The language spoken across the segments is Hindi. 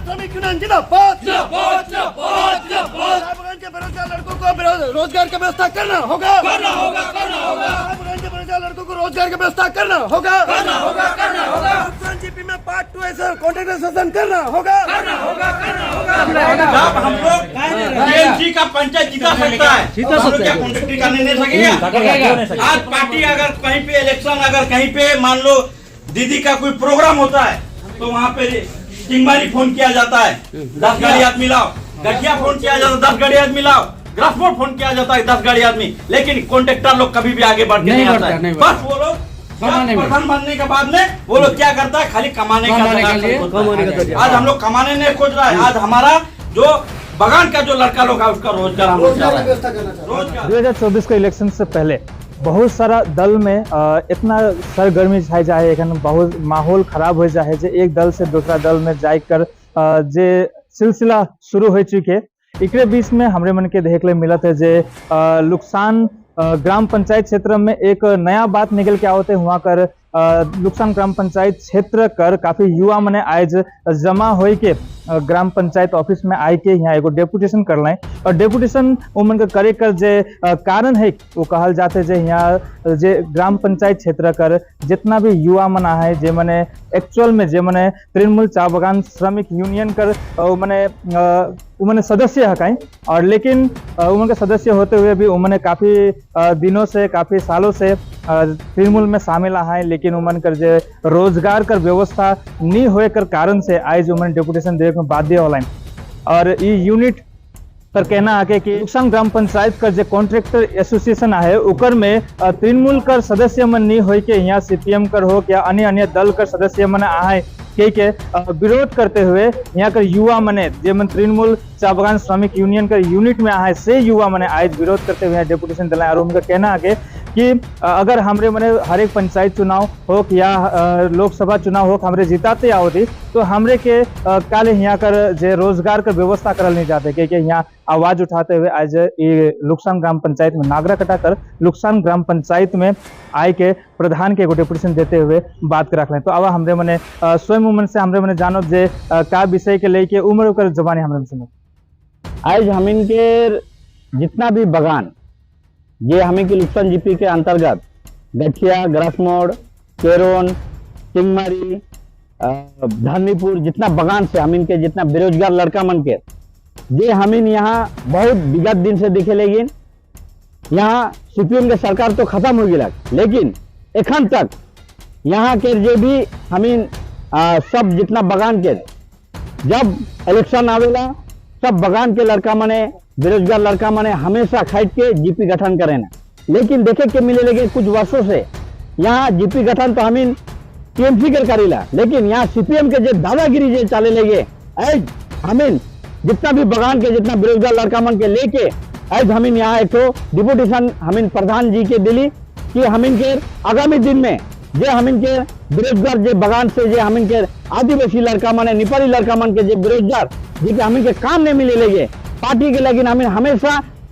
श्रमिक यूनियन जिंदाबाद जिंदाबाद जिंदाबाद जिंदाबाद। साहबगंज के बेरोजगार लड़कों को रोजगार की व्यवस्था करना होगा करना होगा करना होगा। साहबगंज के बेरोजगार लड़कों को रोजगार की व्यवस्था करना होगा करना होगा करना होगा। जीपी में पार्ट 2 ऐसा कॉन्ट्रैक्ट एसोसिएशन करना होगा करना होगा करना होगा। जब हम लोग टीएमसी का पंचायत जीता सकता है हम लोग क्या कॉन्ट्रैक्ट करने नहीं सकेगा। आज पार्टी अगर कहीं पे इलेक्शन अगर कहीं पे मान लो दीदी का कोई प्रोग्राम होता है तो वहाँ पे चिंगमारी फोन किया जाता है 10 गाड़ी आदमी लाओ, गठिया फोन किया जाता है 10 गाड़ी आदमी लाओ, ग्रासपोर्ट फोन किया जाता है 10 गाड़ी आदमी, लेकिन कॉन्ट्रैक्टर लोग कभी भी आगे बढ़ के नहीं आता है। बस वो लोग प्रधान बनने के बाद में वो लोग क्या करता है खाली कमाने का। आज हम लोग कमाने नहीं खोज रहा है, आज हमारा जो बगान का जो लड़का लोग है उसका रोजगार हम लोग 2024 के इलेक्शन से पहले बहुत सारा दल में इतना सरगर्मी छाई जाए, बहुत माहौल खराब हो जाए जे एक दल से दूसरा दल में जाकर जे सिलसिला शुरू हो चुके। एकरे बीच में हमरे मन के देखे मिलत है जे लुक्सान ग्राम पंचायत क्षेत्र में एक नया बात निकल के आवते हुआ कर लुक्सान ग्राम पंचायत क्षेत्र कर काफी युवा मने आज जमा हो के ग्राम पंचायत ऑफिस में आए के यहाँ एगो डेपुटेशन कर लें और डेपुटेशन उमन के करे कर जे कारण है वो कहल जाते जे यहाँ जे ग्राम पंचायत क्षेत्र कर जितना भी युवा मना है जे मने एक्चुअल में जे मने तृणमूल चाय बगान श्रमिक यूनियन कर उमने सदस्य हकाई और लेकिन उमन के सदस्य होते हुए भी उमने काफी दिनों से काफी सालों से तृणमूल में शामिल है, लेकिन उमन कर जे रोजगार कर व्यवस्था नहीं होए कर कारण से आज उमन डेपुटेशन देवे में बाध्य होला और ये यूनिट कर कहना है कि लुक्सान ग्राम पंचायत कर जे कॉन्ट्रैक्टर एसोसिएशन है उकर में तृणमूल कर सदस्य मन नहीं हो के यहाँ सीपीएम कर हो या अन्य अन्य दल कर सदस्य मन आए के विरोध करते हुए यहाँ कर युवा मने जे मन तृणमूल चाय बगान श्रमिक यूनियन का यूनिट में आए से युवा मने आज विरोध करते हुए डेपुटेशन दिलाए और उनका कहना है कि अगर हमरे मने हर एक पंचायत चुनाव हो या लोकसभा चुनाव हो हमरे जिताते आवती तो हमरे के काले यहाँ कर जे रोजगार का व्यवस्था करल नहीं जाते क्योंकि यहाँ आवाज उठाते हुए आज ये लुक्सान ग्राम पंचायत में नागरा कटा कर लुक्सान ग्राम पंचायत में आए के प्रधान के डेपुटेशन देते हुए बात कर रखें। तो अब हमरे मने स्वयं उमन से हमरे मने जानो जे का विषय के लेके उम्र कर जबानी हमरे सुनो। आज हमिन के जितना भी बगान ये हमें के लुक्सान जीपी के अंतर्गत गठिया, ग्रासमोड़, केरोन, चिंगमारी, धरनीपुर जितना बगान से हमिन के जितना बेरोजगार लड़का मन के ये हमिन यहाँ बहुत विगत दिन से देखे, लेकिन यहाँ सीपीएम के सरकार तो खत्म हो गया, लेकिन एखन तक यहाँ के जो भी हमिन सब जितना बगान के जब इलेक्शन आवेला सब बगान के लड़का मने बेरोजगार लड़का मने हमेशा खाइट के जीपी गठन करे ना, लेकिन देखे के मिले लगे कुछ वर्षों से यहाँ जीपी गठन तो हमिन टीएमसी कर करेला, लेकिन यहाँ सीपीएम के जो दादागिरी जो चले लगे आज हमिन जितना भी बगान के जितना बेरोजगार लड़का मन के लेके आज हमिन यहाँ एक डिपुटेशन हमिन प्रधान जी के दिली कि हमिन के आगामी दिन में जे हमिन के बेरोजगार जे बगान से जे हमिन के आदिवासी लड़का मन नेपाली लड़का मन के जे बेरोजगार जे हमिन के काम नहीं मिले लगे पार्टी के, लेकिन हमें हमेशा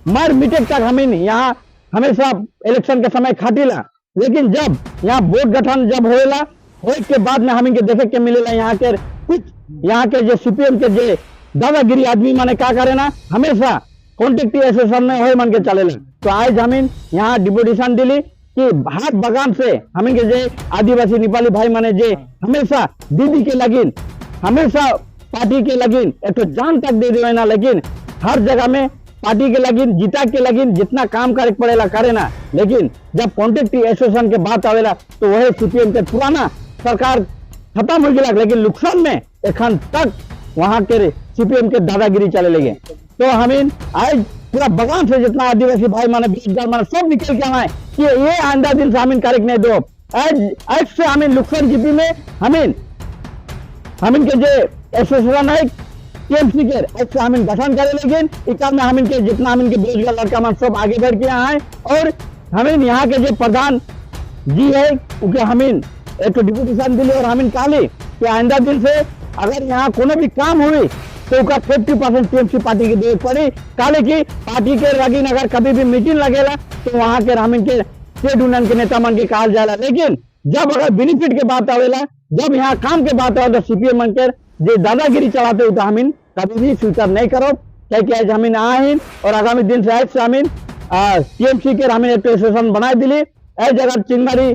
मर मिटे तक हमें यहाँ हमेशा इलेक्शन के समय खाटीला, लेकिन जब यहाँ वोट गठन जब होएला हो के बाद में हमें के देखे के मिलेला यहाँ के कुछ यहाँ के जो सीपीएम के जे दादागिरी आदमी माने क्या करे ना हमेशा कॉन्ट्रैक्ट एसोसिएशन में हो मन के चलेला। तो आज हमें यहाँ डिपुटेशन दिली कि हर बगान से हमें के जे आदिवासी नेपाली भाई माने जे हमेशा दीदी के लगिन हमेशा पार्टी के लगिन एक जान तक दे देना, लेकिन हर जगह में पार्टी के लगिन जीता के लगिन जितना काम करे पड़ेला करे ना, लेकिन जब कॉन्ट्रैक्ट एसोसिएशन के बात आवेला तो वह सीपीएम के पुराना सरकार खत्म हो गया, लेकिन लुक्सान में एखन तक वहां के सीपीएम के दादागिरी चले लगे। तो हमें आज पूरा बगान से जितना आदिवासी भाई माने बेरोजगार माने सब निकल के आए कि ये आंदा दिन से हमें कार्य नहीं दो आज से हमें लुक्सान जीपी में हमें के जो एसोसिएशन है टीएमसी के ऐसे हमें गठन करे, लेकिन इस में हमें के जितना हमें के बेरोजगार लड़का मन सब आगे बढ़ के आए और हमें यहाँ के जो प्रधान जी है उनके हमें एक डिपुटेशन दिले और हमें काली कि आइंदा दिन से अगर यहाँ कोनो भी काम हुई तो उसका 50% टीएमसी पार्टी की देख पड़ी, काले की पार्टी के लगिन अगर कभी भी मीटिंग लगेला तो वहाँ के हमें के ट्रेड यूनियन के नेता मन के कहा जाला, लेकिन जब अगर बेनिफिट के बात आवेला जब यहाँ काम के बात है तो सीपीएम के जो दादागिरी चलाते हो तो हमीन कभी भी स्वीकार नहीं करो, क्या आज हमीन आइन और आगामी दिन से आज से हमीन टीएमसी के हमीन एक स्टेशन बनाए दिली ए जगह चिंगमारी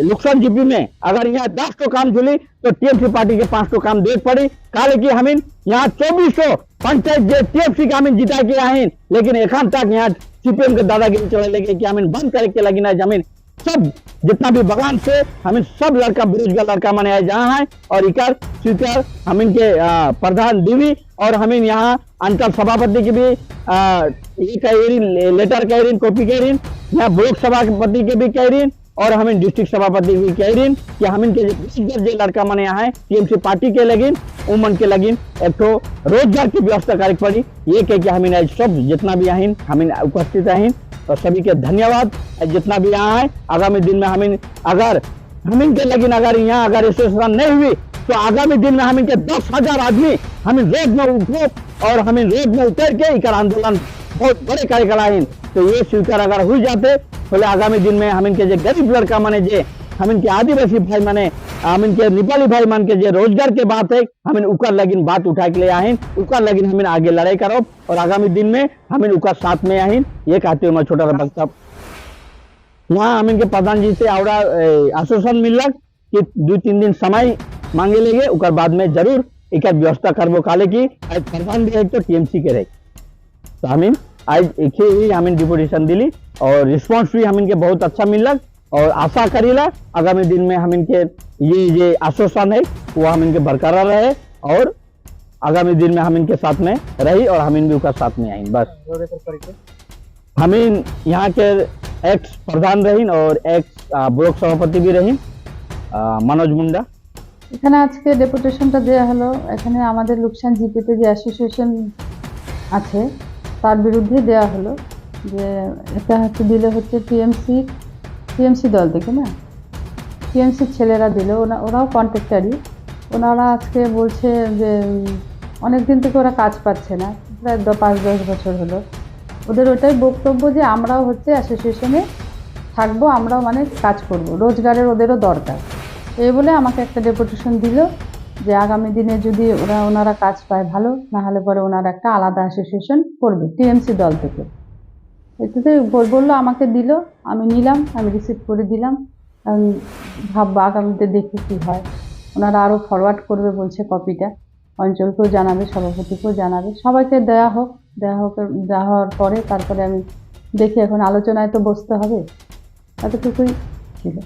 लुक्सन जीपी में अगर यहाँ 10 तो काम जुली तो टीएमसी पार्टी के 5 तो काम देख पड़ी काले की हमीन यहाँ 2400 पंचायत जे टीएमसी के हमीन जिता के आइन, लेकिन एखन तक यहाँ सीपीएम के दादागिरी चले लगे कि हमीन बंद करके लगी ना जमीन सब जितना भी बगान से हमें सब लड़का बेरोजगार लड़का माने आए जहाँ है और इकर स्वीकार हम इनके प्रधान दीवी और हम यहाँ अंचल सभापति की भी ये कह रही लेटर कह रही कॉपी कह रही यहाँ ब्लॉक सभापति के भी कह रही और हम डिस्ट्रिक्ट सभापति भी कह रही कि हम इनके जो लड़का माने यहाँ है टीएमसी पार्टी के लगिन उमन के लगिन एक तो रोजगार की व्यवस्था करे पड़ी ये कह के हम आज सब जितना भी आहिन हम उपस्थित आहिन और सभी के धन्यवाद जितना भी यहाँ है। आगामी दिन में हम अगर हम इनके लगिन अगर यहाँ अगर एसोसिएशन नहीं हुई तो आगामी दिन में हम इनके 10,000 आदमी हम रोड में उठो और हम रोड में उतर के इकर आंदोलन बहुत बड़े कार्यक्रम तो ये स्वीकार अगर हो जाते बोले आगामी दिन में हम इनके जो गरीब लड़का माने जे हम इनके आदिवासी भाई माने हम इनके नेपाली भाई मान के जो रोजगार के बात है हम उकर लगिन बात उठा के ले आहिन उकर लगिन हम आगे लड़ाई करो और आगामी दिन में हम उकर साथ में आहिन ये कहते हुए मैं छोटा सा वक्तव्य वहाँ हम इनके प्रधान जी से आवड़ा आश्वासन मिलक कि 2-3 दिन समय मांगे लेंगे उकर बाद में जरूर एक व्यवस्था करबो काले की आज प्रधान भी तो टीएमसी के रहे तो हम आज एक ही हम डिपुटेशन दिली और रिस्पांस भी हम इनके बहुत अच्छा मिलक और आशा करीला आगामी दिन में हम इनके ये आश्वासन है वो हम इनके बरकरार रहे और आगामी दिन में हम इनके साथ में रही और हम इन भी उनका साथ में आई बस हम यहाँ के एक्स प्रधान रही और एक्स ब्लॉक सभापति भी रही मनोज मुंडा এখানে আজকে ডেপুটেশনটা দেয়া হলো এখানে আমাদের লোকসান জিপিতে যে অ্যাসোসিয়েশন আছে তার বিরুদ্ধে দেয়া হলো যে এটা হচ্ছে দিলে হচ্ছে টিএমসি দল থেকে না টিএমসির ছেলেরা দিল ওরাও কন্ট্রাক্টারই ওনারা আজকে বলছে যে অনেক দিন থেকে ওরা কাজ পাচ্ছে না প্রায় 5-10 বছর হলো ওদের ওটাই বক্তব্য যে আমরাও হচ্ছে অ্যাসোসিয়েশনে থাকবো আমরাও মানে কাজ করব রোজগারের ওদেরও দরকার এই বলে আমাকে একটা ডেপুটেশন দিল যে আগামী দিনে যদি ওনারা কাজ পায় ভালো না হলে পরে ওনারা একটা আলাদা অ্যাসোসিয়েশন করবে টিএমসি দল থেকে এটাতে বললো আমাকে দিল আমি নিলাম আমি রিসিভ করে দিলাম আমি ভাববো আগামীতে দেখি কী হয় ওনারা আরও ফরওয়ার্ড করবে বলছে কপিটা অঞ্চলকেও জানাবে সভাপতিকেও জানাবে সবাইকে দেওয়া হওয়ার পরে তারপরে আমি দেখি এখন আলোচনায় তো বসতে হবে এতটুকুই ছিল